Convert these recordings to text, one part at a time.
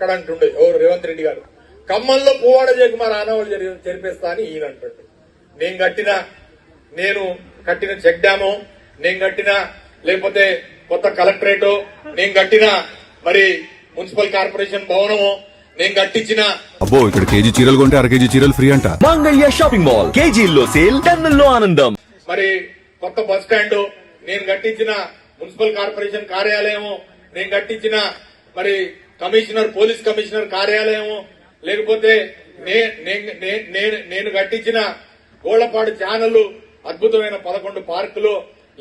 అక్కడ అంటుండే ఎవరు రేవంత్ రెడ్డి గారు, ఖమ్మంలో పువ్వాడ జయకుమార్ ఆనవాళ్ళు జరిపేస్తా అని ఈయన అంటుండే. నేను కట్టిన చెక్ డ్యామో, నేను కట్టిన లేకపోతే కొత్త కలెక్టరేటో, నేను కట్టిన మరి మున్సిపల్ కార్పొరేషన్ భవనమో, నేను కట్టించిన అబ్బో ఇక్కడ కేజీ చీరలు కొంటే అర కేజీ చీరలు ఫ్రీ అంట. మంగళ్య షాపింగ్ మాల్, కేజీల్లో సేల్, టన్నుల్లో ఆనందం. మరి కొత్త బస్ స్టాండ్, నేను కట్టించిన మున్సిపల్ కార్పొరేషన్ కార్యాలయము, నేను కట్టించిన మరి పోలీస్ కమిషనర్ కార్యాలయము, లేకపోతే నేను కట్టించిన గోళ్లపాడు ఛానల్, అద్భుతమైన 11 పార్కులు,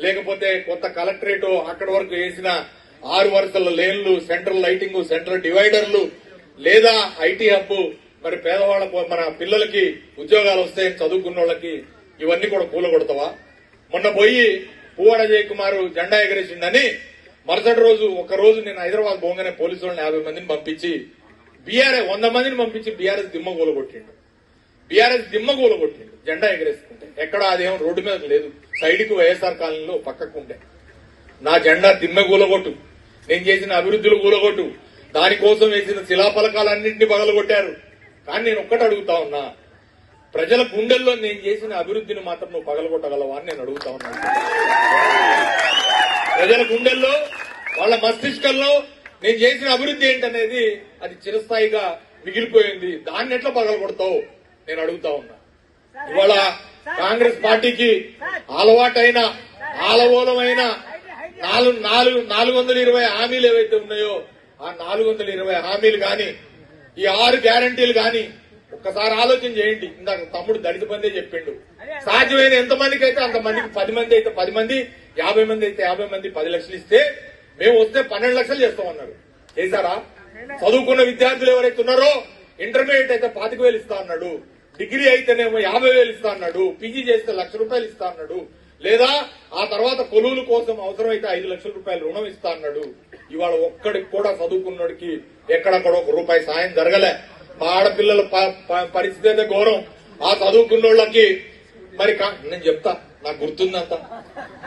లేకపోతే కొత్త కలెక్టరేట్, అక్కడి వరకు వేసిన 6 వరుసల లేన్లు, సెంట్రల్ లైటింగ్, సెంట్రల్ డివైడర్లు, లేదా ఐటీ హబ్, మరి పేదవాళ్లకు మన పిల్లలకి ఉద్యోగాలు వస్తాయని చదువుకున్న వాళ్ళకి ఇవన్నీ కూడా కూలగొడతావా? మొన్న పోయి పువ్వాడ జయకుమార్ జెండా ఎగరేసిండని మరుసటి రోజు ఒక్కరోజు నేను హైదరాబాద్ పోగానే పోలీసు వాళ్ళని 50 మందిని పంపించి 100 మందిని పంపించి బీఆర్ఎస్ దిమ్మ కూలగొట్టిండు జెండా ఎగరేసుకుంటే. ఎక్కడ అదేమో రోడ్డు మీద లేదు, సైడ్ కు వైఎస్ఆర్ కాలనీలో పక్కకు ఉంటే. నా జెండా దిమ్మ కూలగొట్టు, నేను చేసిన అభివృద్ధులు కూలగొట్టు, దానికోసం వేసిన శిలాఫలకాలన్నింటినీ పగలగొట్టారు. కానీ నేను ఒక్కటి అడుగుతా ఉన్నా, ప్రజల గుండెల్లో నేను చేసిన అభివృద్ధిని మాత్రం నువ్వు పగలగొట్టగలవా అని నేను అడుగుతా ఉన్నా. ప్రజల గుండెల్లో, వాళ్ళ మస్తిష్కంలో నేను చేసిన అభివృద్ధి ఏంటనేది అది చిరస్థాయిగా మిగిలిపోయింది. దాన్ని ఎట్లా పగలగొడతావు నేను అడుగుతా ఉన్నా. ఇవాళ కాంగ్రెస్ పార్టీకి అలవాటైన ఆలవోలమైన 420 హామీలు ఏవైతే ఉన్నాయో ఆ 420 హామీలు గాని, ఈ 6 గ్యారంటీలు గాని ఒక్కసారి ఆలోచన చేయండి. ఇందాక తమ్ముడు దళిత బందే చెప్పిండు, సాధ్యమైన ఎంతమందికి అయితే అంతమందికి, 10 మంది అయితే 10 మంది, 50 మంది అయితే 50 మంది 10 లక్షలు ఇస్తే మేము వస్తే 12 లక్షలు చేస్తామన్నారు. చేశారా? చదువుకున్న విద్యార్థులు ఎవరైతే ఉన్నారో ఇంటర్మీడియట్ అయితే 25,000 ఇస్తా అన్నాడు, డిగ్రీ అయితేనేమో 50,000 ఇస్తా అన్నాడు, పీజీ చేస్తే ₹1,00,000 ఇస్తా అన్నాడు, లేదా ఆ తర్వాత కొలువుల కోసం అవసరమైతే 5 లక్షల రూపాయలు రుణం ఇస్తా అన్నాడు. ఇవాళ ఒక్కడికి కూడా చదువుకున్నోడికి ఎక్కడక్కడ ₹1 సాయం జరగలే. మా ఆడపిల్లల పరిస్థితి అయితే ఘోరం. ఆ చదువుకున్నోళ్ళకి మరి నేను చెప్తా, నాకు గుర్తుందంతా